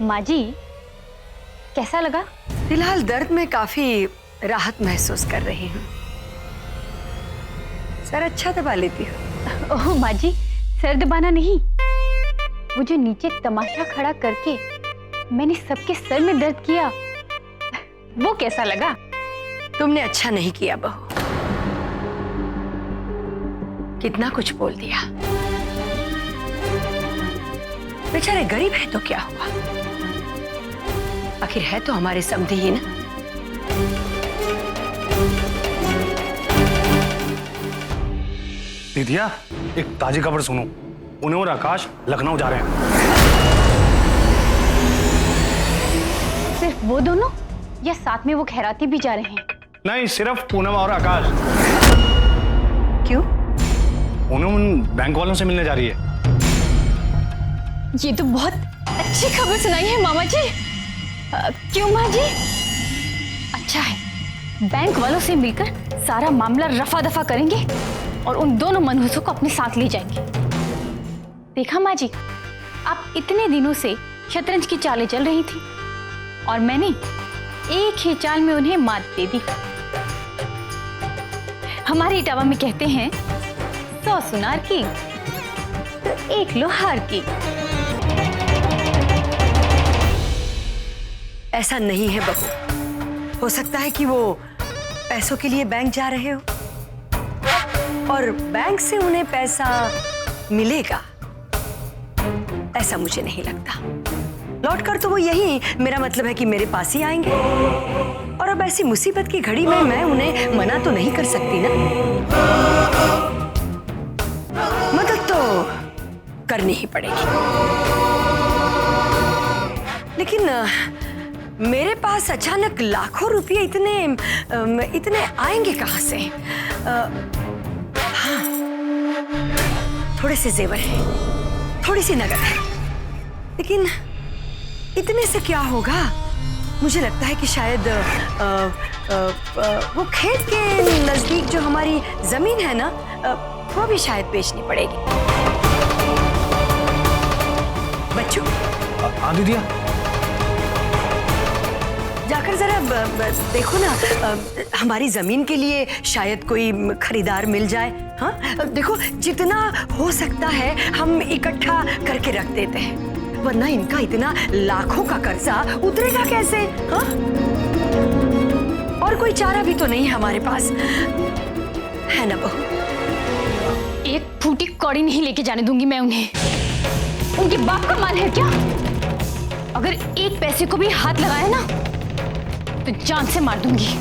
माँ जी, कैसा लगा? फिलहाल दर्द में काफी राहत महसूस कर रही हूँ। सर अच्छा दबा लेती हूँ। ओह माँ जी, सर दबाना नहीं, वो जो नीचे तमाशा खड़ा करके मैंने सबके सर में दर्द किया, वो कैसा लगा? तुमने अच्छा नहीं किया बहू, कितना कुछ बोल दिया। बेचारे गरीब है तो क्या हुआ, आखिर है तो हमारे समधी ही ना। दीदिया, एक ताजी खबर सुनो। पुणे और आकाश लखनऊ जा रहे हैं। सिर्फ वो दोनों या साथ में वो खैराती भी जा रहे हैं? नहीं, सिर्फ पूनम और आकाश। क्यों? पूनम उन बैंक वालों से मिलने जा रही है। ये तो बहुत अच्छी खबर सुनाई है मामा जी। क्यों माँ जी? अच्छा है, बैंक वालों से मिलकर सारा मामला रफा दफा करेंगे और उन दोनों मनहूसों को अपने साथ ले जाएंगे। देखा माँ जी, आप इतने दिनों से शतरंज की चालें चल रही थी और मैंने एक ही चाल में उन्हें मात दे दी। हमारे इटावा में कहते हैं 100 सुनार की तो 1 लोहार की। ऐसा नहीं है बहू, हो सकता है कि वो पैसों के लिए बैंक जा रहे हो और बैंक से उन्हें पैसा मिलेगा, ऐसा मुझे नहीं लगता। लौट कर तो वो यही, मेरा मतलब है कि मेरे पास ही आएंगे। और अब ऐसी मुसीबत की घड़ी में मैं उन्हें मना तो नहीं कर सकती ना। मदद तो करनी ही पड़ेगी, लेकिन मेरे पास अचानक लाखों रुपए इतने आएंगे कहां से? हाँ, थोड़े से जेवर हैं, थोड़ी सी नगद है, लेकिन इतने से क्या होगा? मुझे लगता है कि शायद वो खेत के नजदीक जो हमारी जमीन है ना, वो भी शायद बेचनी पड़ेगी। बच्चों, हाँ दीदिया, जाकर जरा देखो ना, हमारी जमीन के लिए शायद कोई खरीदार मिल जाए। हाँ, देखो जितना हो सकता है हम इकट्ठा करके रख देते हैं, वरना इनका इतना लाखों का कर्जा उतरेगा कैसे? हाँ? और कोई चारा भी तो नहीं है हमारे पास, है ना बहू? एक फूटी कौड़ी नहीं लेके जाने दूंगी मैं उन्हें। उनके बाप का माल है क्या? अगर एक पैसे को भी हाथ लगाया ना तो जान से मार दूंगी।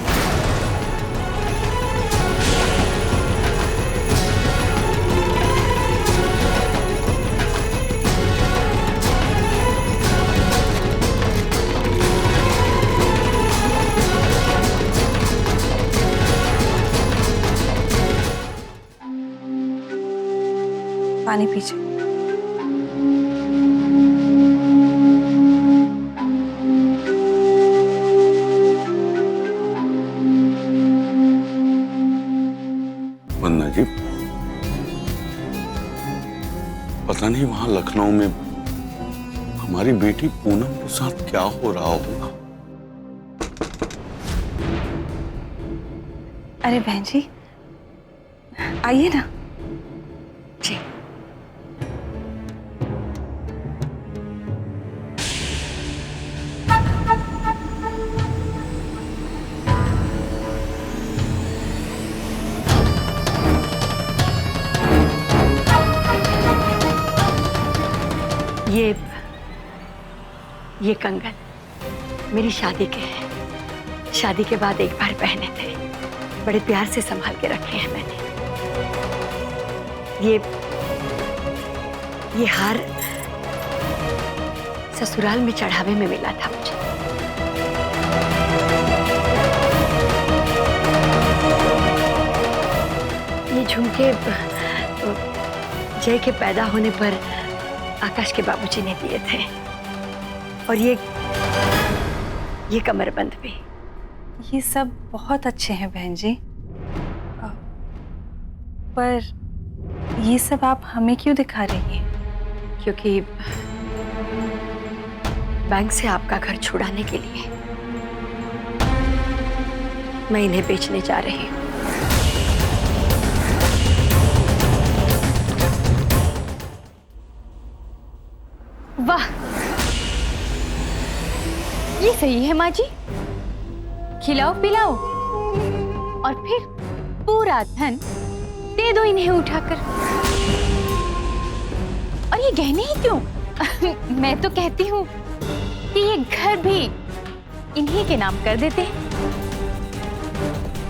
पानी पीजिए। वंदना जी, पता नहीं वहां लखनऊ में हमारी बेटी पूनम के साथ क्या हो रहा होगा। अरे बहन जी, आइए ना। जी, ये कंगन मेरी शादी के हैं। शादी के बाद एक बार पहने थे, बड़े प्यार से संभाल के रखे हैं मैंने। ये हार ससुराल में चढ़ावे में मिला था मुझे। ये झुमके जय के पैदा होने पर आकाश के बाबूजी ने दिए थे, और ये कमरबंद भी। ये सब बहुत अच्छे हैं बहन जी, पर ये सब आप हमें क्यों दिखा रही हैं? क्योंकि बैंक से आपका घर छुड़ाने के लिए मैं इन्हें बेचने जा रही हूँ। वाह, ये सही है माँ जी। खिलाओ पिलाओ और फिर पूरा धन दे दो इन्हें उठाकर। और ये गहने ही क्यों? मैं तो कहती हूँ कि ये घर भी इन्हीं के नाम कर देते हैं।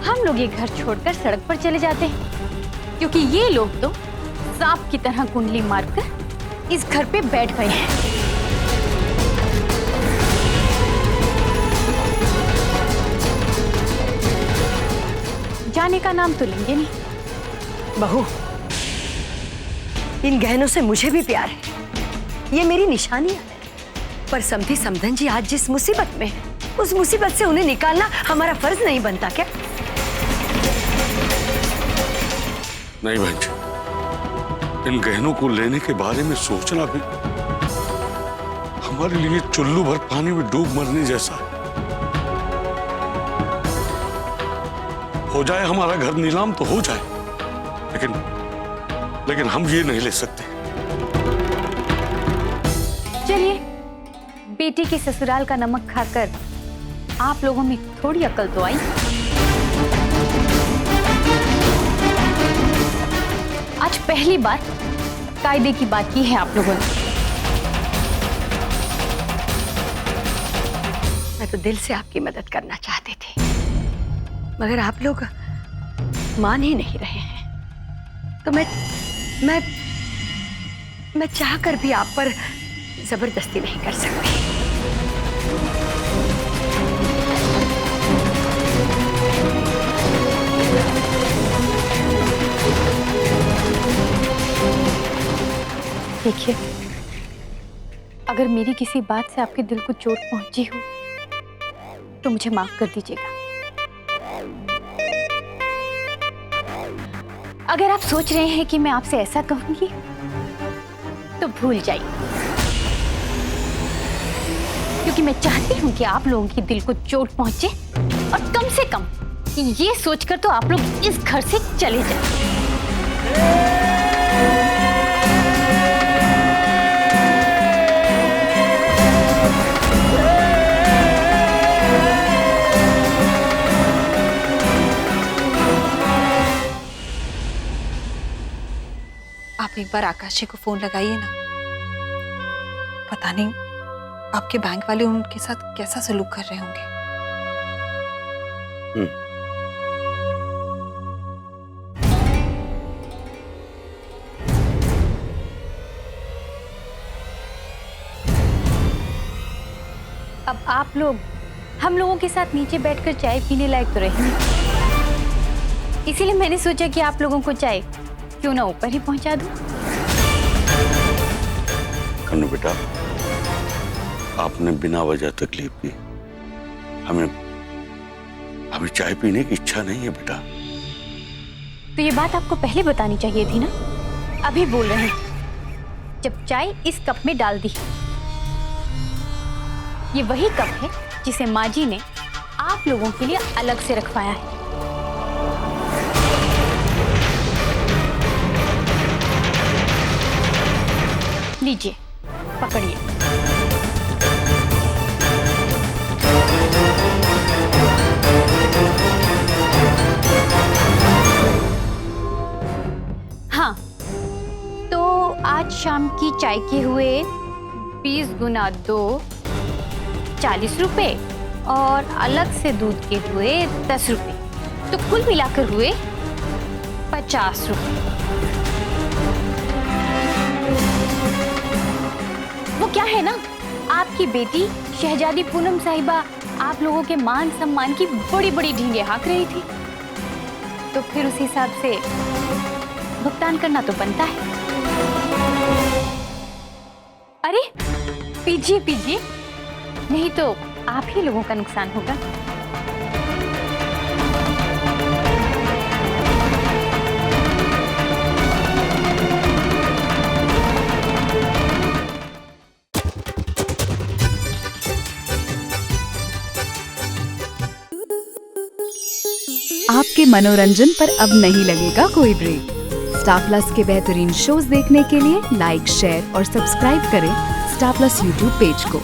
हम लोग ये घर छोड़कर सड़क पर चले जाते हैं, क्योंकि ये लोग तो सांप की तरह कुंडली मारकर इस घर पे बैठ गए हैं। जाने का नाम तो लेंगे नहीं। बहू, इन गहनों से मुझे भी प्यार है, ये मेरी निशानी है। पर समधी समधन जी आज जिस मुसीबत में है, उस मुसीबत से उन्हें निकालना हमारा फर्ज नहीं बनता क्या? नहीं बहन जी, इन गहनों को लेने के बारे में सोचना भी हमारे लिए चुल्लू भर पानी में डूब मरने जैसा है। हो जाए हमारा घर नीलाम तो हो जाए, लेकिन हम ये नहीं ले सकते। चलिए, बेटी के ससुराल का नमक खाकर आप लोगों में थोड़ी अकल तो आई। आज पहली बार कायदे की बात की है आप लोगों ने। मैं तो दिल से आपकी मदद करना चाहती थी, मगर आप लोग मान ही नहीं रहे हैं। तो मैं चाहकर भी आप पर जबरदस्ती नहीं कर सकती। देखिए, अगर मेरी किसी बात से आपके दिल को चोट पहुंची हो तो मुझे माफ कर दीजिएगा। अगर आप सोच रहे हैं कि मैं आपसे ऐसा कहूंगी तो भूल जाइए, क्योंकि मैं चाहती हूं कि आप लोगों के दिल को चोट पहुंचे, और कम से कम ये सोचकर तो आप लोग इस घर से चले जाएं। आप एक बार आकाश जी को फोन लगाइए ना। पता नहीं आपके बैंक वाले उनके साथ कैसा सलूक कर रहे होंगे। अब आप लोग हम लोगों के साथ नीचे बैठकर चाय पीने लायक तो रहे नहीं, इसीलिए मैंने सोचा कि आप लोगों को चाय क्यों ना ऊपर ही पहुंचा दूं। कन्नू बेटा, आपने बिना वजह तकलीफ की। हमें चाय पीने की इच्छा नहीं है बेटा। तो ये बात आपको पहले बतानी चाहिए थी ना। अभी बोल रहे हैं जब चाय इस कप में डाल दी। ये वही कप है जिसे माँ जी ने आप लोगों के लिए अलग से रखवाया है। लीजिए, पकड़िए। हाँ, तो आज शाम की चाय के हुए 20 गुना 2 40 रुपए, और अलग से दूध के हुए 10 रुपए, तो कुल मिलाकर हुए 50 रुपए। वो क्या है ना, आपकी बेटी शहजादी पूनम साहिबा आप लोगों के मान सम्मान की बड़ी बड़ी ढींगे हाँक रही थी, तो फिर उस हिसाब से भुगतान करना तो बनता है। अरे पीजिए पीजिए, नहीं तो आप ही लोगों का नुकसान होगा। आपके मनोरंजन पर अब नहीं लगेगा कोई ब्रेक। स्टार प्लस के बेहतरीन शोज देखने के लिए लाइक, शेयर और सब्सक्राइब करें स्टार प्लस यूट्यूब पेज को।